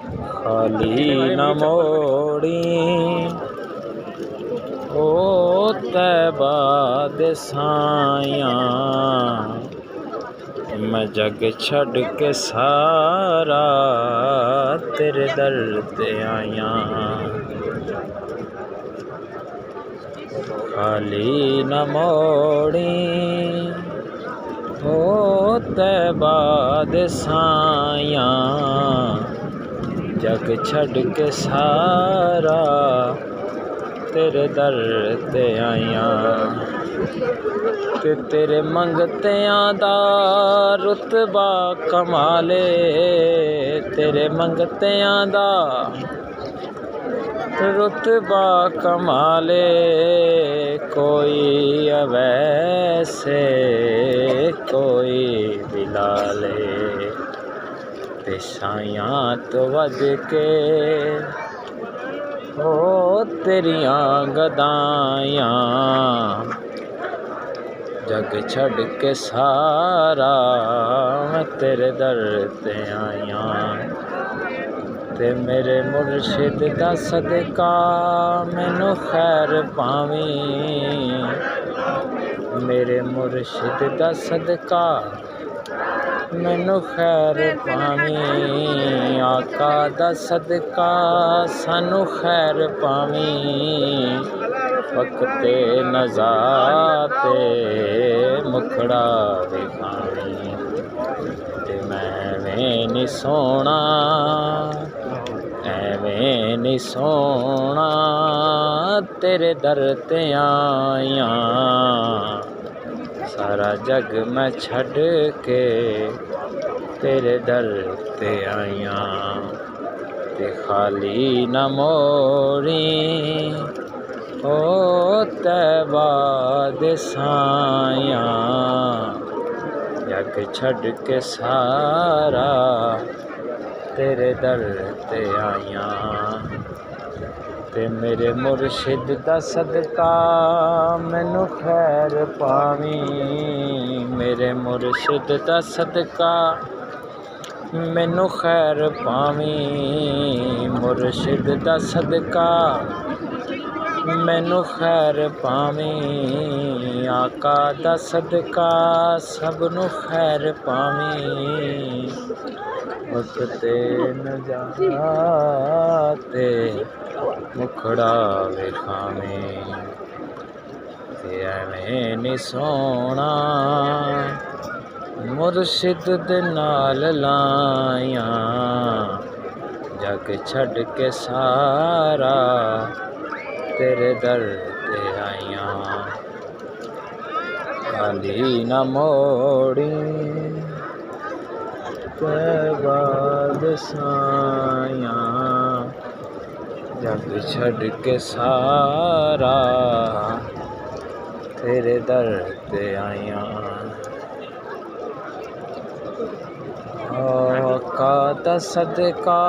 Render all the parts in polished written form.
खाली न मोड़ी ओ तैबा दे साया, मैं जग छड़ के सारा तेरे दर ते आया। खाली न मोड़ी ओ तैबा दे साया, जग छड़ के सारा तेरे दर ते आया। ते तेरे मंगतियां दा रुतबा कमाले, तेरे मंगतियां दा रुतबा कमाले, कोई अवैसे कोई बिलाले। ते सायां तो वध के ओ तेरियां गदाइयां, जग छड़ के सारा मैं तेरे दर ते आया। ते मेरे मुर्शिद दा सदका मैनू खैर पावी, मेरे मुर्शिद दा सदका मैनू खैर पावी। आका दा सदका सानू खैर पावी, वक्ते नज़ा ते मुखड़ा विखावी। ते मैं एवें नी सोना, एवें नी सोना तेरे दर ते आया। सारा जग मैं छड़ के तेरे दर ते आया। ते खाली न मोड़ी ओ तैबा दे साया, जग छड़ के सारा तेरे दर ते आया। ते मेरे मुर्शिद दा सदका मैनू खैर पावी, मेरे मुर्शिद दा सदका मैनू खैर पावी। मुर्शिद दा सदका मैनू खैर पावी, आका दा सदका सबनू खैर पावी। वक्ते नज़ा ते मुखड़ा विखावी। ते एवें नी सोना मुर्शिद दे नाल लाया, जग छड़ के सारा तेरे दर ते आया। खाली न मोड़ी तैबा दे साया, जग छड़ के सारा तेरे दर ते आया। आका दा सदका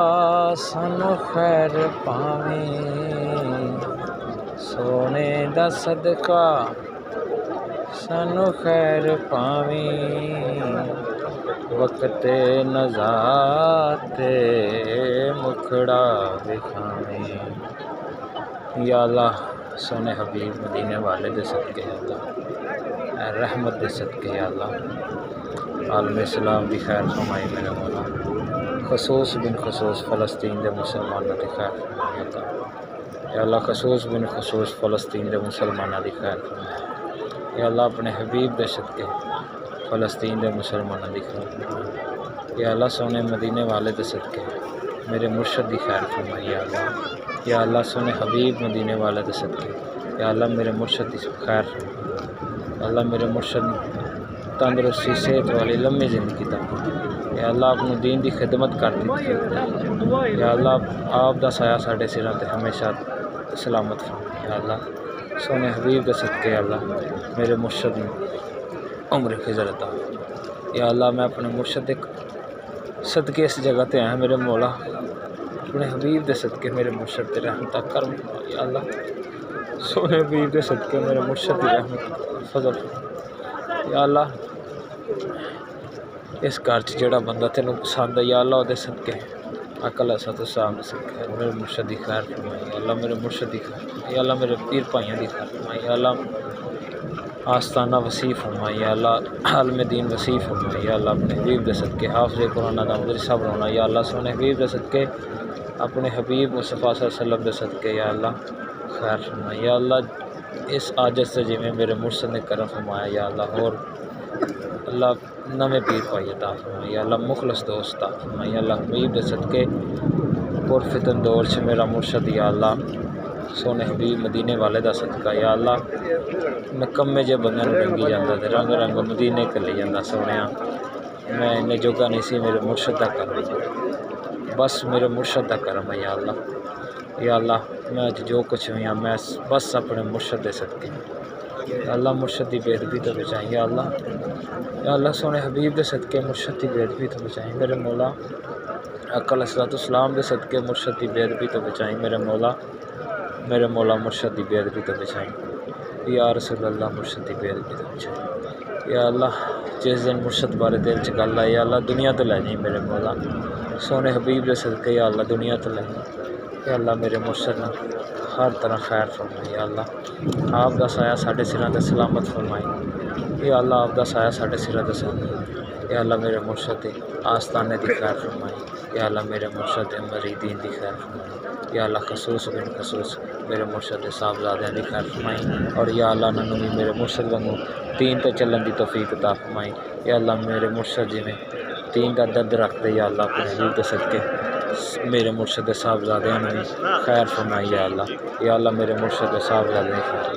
सानू खैर पावी, सोने दा सदका सानू खैर पावी। वक्ते नज़ा ते मुखड़ा विखावी। या अल्लाह सोने हबीब मदीने वाले दे सदके, या अल्लाह रहमत दे सदके, या अल्लाह आलम इस्लाम दी खैर फरमाई मेरे मौला। खसूस बिन खसूस फ़लस्तीन दे मुसलमानों दी खैर फरमाई, या अल्लाह खसूस बिन खसूस फ़लस्तीन दे मुसलमानों दी खैर फरमाई। या अल्लाह अपने हबीब दे सदके फ़लस्तीन दे मुसलमानों दी खैर फरमाई। या अल्लाह सोने मदीने वाले दे सदके मेरे मुर्शद दी खैर फरमाई। या अल्लाह, या अल्लाह सोने हबीब मदीने वाले दे सदके, या अल्लाह मेरे मुर्शद दी खैर फरमाई। या अल्लाह मेरे मुर्शद तंदरुस्ती सेहत वाली लम्बी ज़िंदगी दा, या अल्लाह अपने दीन की खिदमत कर दी। या अल्लाह आप दा साया साढ़े सिरों ते हमेशा सलामत फरमा। या अल्लाह सोने हबीब दे सदके अल्लाह मेरे मुर्शद उम्र खिज़र अता। या अल्लाह मैं अपने मुर्शद सदके इस जगह ते आया मेरे मौला, अपने हबीब दे सदके मेरे मुर्शद ते रहमत करम। या अल्लाह सोने हबीब दे सदके मेरे मुर्शद दी रहमत फजल। या अल्लाह इस घर च जेड़ा बंदा तेनों पसंद है, या अल्लाह उहदे सदके अकल असत साहब सदके मेरे मुर्शद दी खैर फरमाई या अल्लाह मेरे मुर्शद दी खैर फरमाई या अल्लाह मेरे पीर भाइयों दी खैर फरमाई या अल्लाह आस्ताना वसी फरमाई या अल्लाह आलम दीन वसी फरमाई या अल्लाह अपने हबीब दे सदके हाफिज़ कुरान दा मदरसा बनाना या अल्लाह सोने हबीब दे सदके अपने हबीब मुस्तफ़ा सल्लल्लाहु अलैहि वसल्लम दे सदके या अल्लाह खैर फरमाई या अल्लाह इस आजत से जिमें मेरे मुर्शद ने करम फरमाया या अल्लाह और अल्लाह नवे पीर भाई अता फरमाई या अल्लाह मुखलस दोस्त अता फरमाई या अल्लाह हबीब दे सदके पुरफितन दौर से मेरा मुर्शद या अल्लाह सोने हबीब मदीने वाले दा सदका या अल्लाह नकम्मे जे बंदे नूं रंगी जांदा ते रंग रंग मदीने कली जांदा सोनिया मैं इन्ने जोगा नहीं सी मेरे मुर्शद दा करम बस मेरे मुर्शद दा करम है या अल्लाह मैं अज जो कुछ हुई मैं बस अपने मुर्शद दे सदके अल्लाह मुर्शद की बेदबी तो बचाई या अल्लाह सोने हबीब दे सदके मुर्शद की बेदबी तो बचाई मेरे मौला अकल अस्सलाम दे सदके मुर्शद की बेदबी तो बचाई मेरे मौला मुर्शद की बेदबी तो बचाई या रसूल अल्लाह मुर्शद की बेदबी तो बचाई या अल्लाह जिस दिन मुर्शद बारे दिल च गल आई या अल्लाह दुनिया तो लै जाई मेरे मौला सोने हबीब दे सदके या अल्लाह दुनिया तो लै जाई या अल्लाह मेरे मुर्शद हर तरह खैर फरमाई या अल्लाह आप दा साया साढ़े सिरां ते सलामत फरमाई या अल्लाह आप दा साया साढ़े सिरां ते सलामत या अल्लाह मेरे मुर्शद आस्ताने दी खैर फरमाई या अल्लाह मेरे मुर्शद मरीदीन दी खैर फरमाई या अल्लाह खसूस बिन खसूस मेरे मुर्शद साहबजादियां दी खैर फरमाई और या अल्लाह उन्होंने भी मेरे मुर्शद वांगू दीन ते चलन दी तौफीक अता फरमाई या अल्लाह मेरे मुर्शद जिवें दीन का दर्द रखते या अल्लाह अपने हबीब दे सदके मेरे मुर्शद साहबजादियां भी खैर फरमाई या अल्लाह मेरे मुर्शद साहबजादियां दी खैर फरमाई।